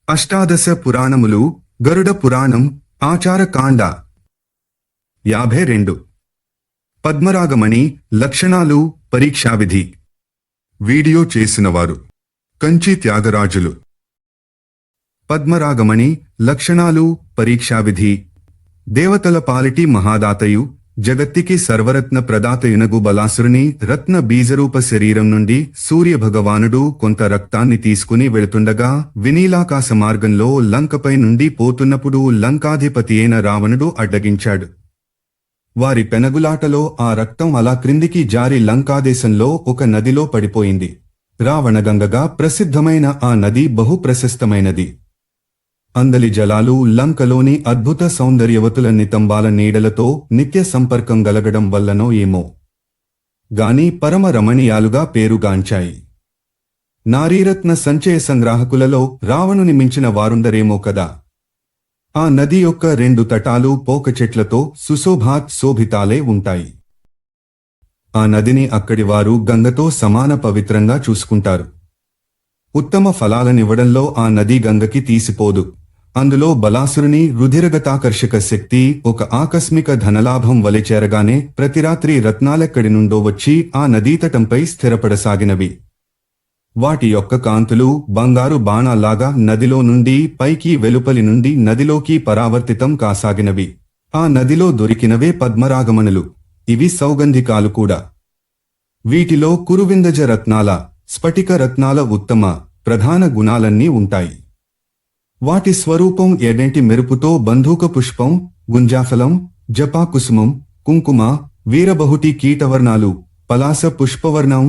అష్టాదశ పురాణములు గరుడ పురాణం ఆచారకాండ 52 పద్మరాగమణి లక్షణాలు పరీక్షావిధి వీడియో చేసినవారు కంచి త్యాగరాజులు పద్మరాగమణి లక్షణాలు పరీక్షావిధి దేవతల పాలిటి మహాదాతయు జగత్తికి సర్వరత్న ప్రదాతయునగు బలాసురుని రత్న బీజరూప శరీరం నుండి సూర్యభగవానుడు కొంత రక్తాన్ని తీసుకుని వెళుతుండగా వినీలాకాశ మార్గంలో లంకపై నుండి పోతున్నప్పుడు లంకాధిపతి అయిన రావణుడు అడ్డగించాడు. వారి పెనగులాటలో ఆ రక్తం అలా క్రిందికి జారి లంకాదేశంలో ఒక నదిలో పడిపోయింది. రావణగంగగా ప్రసిద్ధమైన ఆ నది బహు ప్రశస్తమైనది. అందలి జలాలు లంకలోని అద్భుత సౌందర్యవతుల నితంబాల నీడలతో నిత్య సంపర్కం గలగడం వల్లనో ఏమో గాని పరమ రమణీయాలుగా పేరుగాంచాయి. నారీరత్న సంచయ సంగ్రాహకులలో రావణుని మించిన వారుండరేమో కదా. ఆ నది యొక్క 2 తటాలు పోక చెట్లతో శోభితాలే ఉంటాయి. ఆ నదిని అక్కడివారు గంగతో సమాన పవిత్రంగా చూసుకుంటారు. ఉత్తమ ఫలాలనివ్వడంలో ఆ నది గంగకి తీసిపోదు. అందులో బలాసురుని రుధిరగతాకర్షక శక్తి ఒక ఆకస్మిక ధనలాభం వలె చేరగానే ప్రతిరాత్రి రత్నాలెక్కడి నుండో వచ్చి ఆ నదీతటంపై స్థిరపడసాగినవి. వాటి యొక్క కాంతులు బంగారు బాణాల్లాగా నదిలో నుండి పైకి వెలుపలి నుండి నదిలోకి పరావర్తితం కాసాగినవి. ఆ నదిలో దొరికినవే పద్మరాగమణులు. ఇవి సౌగంధికాలు కూడా. వీటిలో కురువిందజ రత్నాల స్ఫటిక రత్నాల ఉత్తమ ప్రధాన గుణాలన్నీ ఉంటాయి. వాటి స్వరూపం ఎడెంటి మెరుపుతో బంధూక పుష్పం, గుంజాఫలం, జపాకుసుమం, కుంకుమ, వీరబహుటి కీటవర్ణాలు, పలాస పుష్పవర్ణం,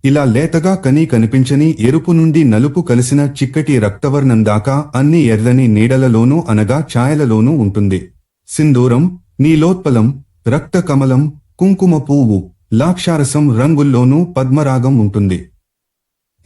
ఇలా లేతగా కనిపించని ఎరుపు నుండి నలుపు కలిసిన చిక్కటి రక్తవర్ణం దాకా అన్ని ఎర్రని నీడలలోనూ అనగా ఛాయలలోనూ ఉంటుంది. సింధూరం, నీలోత్పలం, రక్త కమలం, కుంకుమ పువ్వు, లాక్షారసం రంగుల్లోనూ పద్మరాగం ఉంటుంది.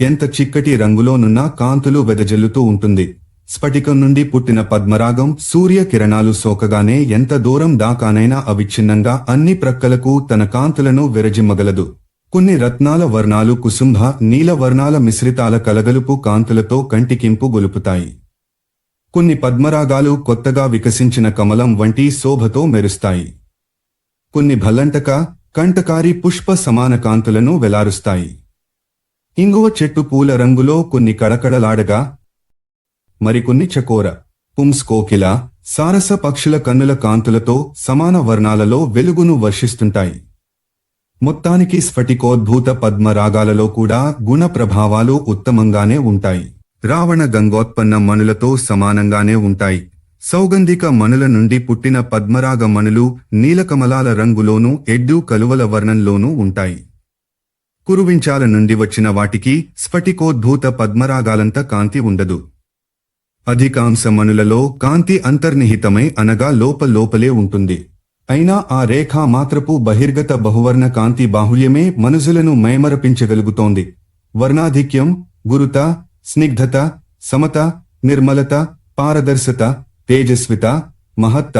ఎంత చిక్కటి రంగులోనున్న కాంతులు వెదజల్లుతూ ఉంటుంది. స్ఫటికం నుండి పుట్టిన పద్మరాగం సూర్య కిరణాలు సోకగానే ఎంత దూరం దాకానైనా అవిచ్ఛిన్నంగా అన్ని ప్రక్కలకు తన కాంతులను విరజిమ్మగలదు. కొన్ని రత్నాల వర్ణాలు కుసుంభ నీల వర్ణాల మిశ్రితాల కలగలుపు కాంతులతో కంటికింపు గొలుపుతాయి. కొన్ని పద్మరాగాలు కొత్తగా వికసించిన కమలం వంటి శోభతో మెరుస్తాయి. కొన్ని భల్లంటక కంటకారి పుష్ప సమాన కాంతులను వెలారుస్తాయి. ఇంగువ చెట్టు పూల రంగులో కొన్ని కడకడలాడగా మరికొన్ని చకోర పుంస్కోకిల సారస పక్షుల కన్నుల కాంతులతో సమాన వర్ణాలలో వెలుగును వర్షిస్తుంటాయి. మొత్తానికి స్ఫటికోద్భూత పద్మరాగాలలో కూడా గుణ ప్రభావాలు ఉత్తమంగానే ఉంటాయి. రావణ గంగోత్పన్న మణులతో సమానంగానే ఉంటాయి. సౌగంధిక మణుల నుండి పుట్టిన పద్మరాగ మణులు నీలకమలాల రంగులోనూ ఎడ్డు కలువల వర్ణంలోనూ ఉంటాయి. కురువించాల నుండి వచ్చిన వాటికి స్ఫటికోద్భూత పద్మరాగాలంత కాంతి ఉండదు. అధికాంశ మణులలో కాంతి అంతర్నిహితమై అనగా లోపలే ఉంటుంది. అయినా ఆ రేఖా మాత్రపు బహిర్గత బహువర్ణ కాంతి బాహుళ్యమే మనుజులను మైమరపించగలుగుతోంది. వర్ణాధిక్యం, గురుత, స్నిగ్ధత, సమత, నిర్మలత, పారదర్శత, తేజస్విత, మహత్త,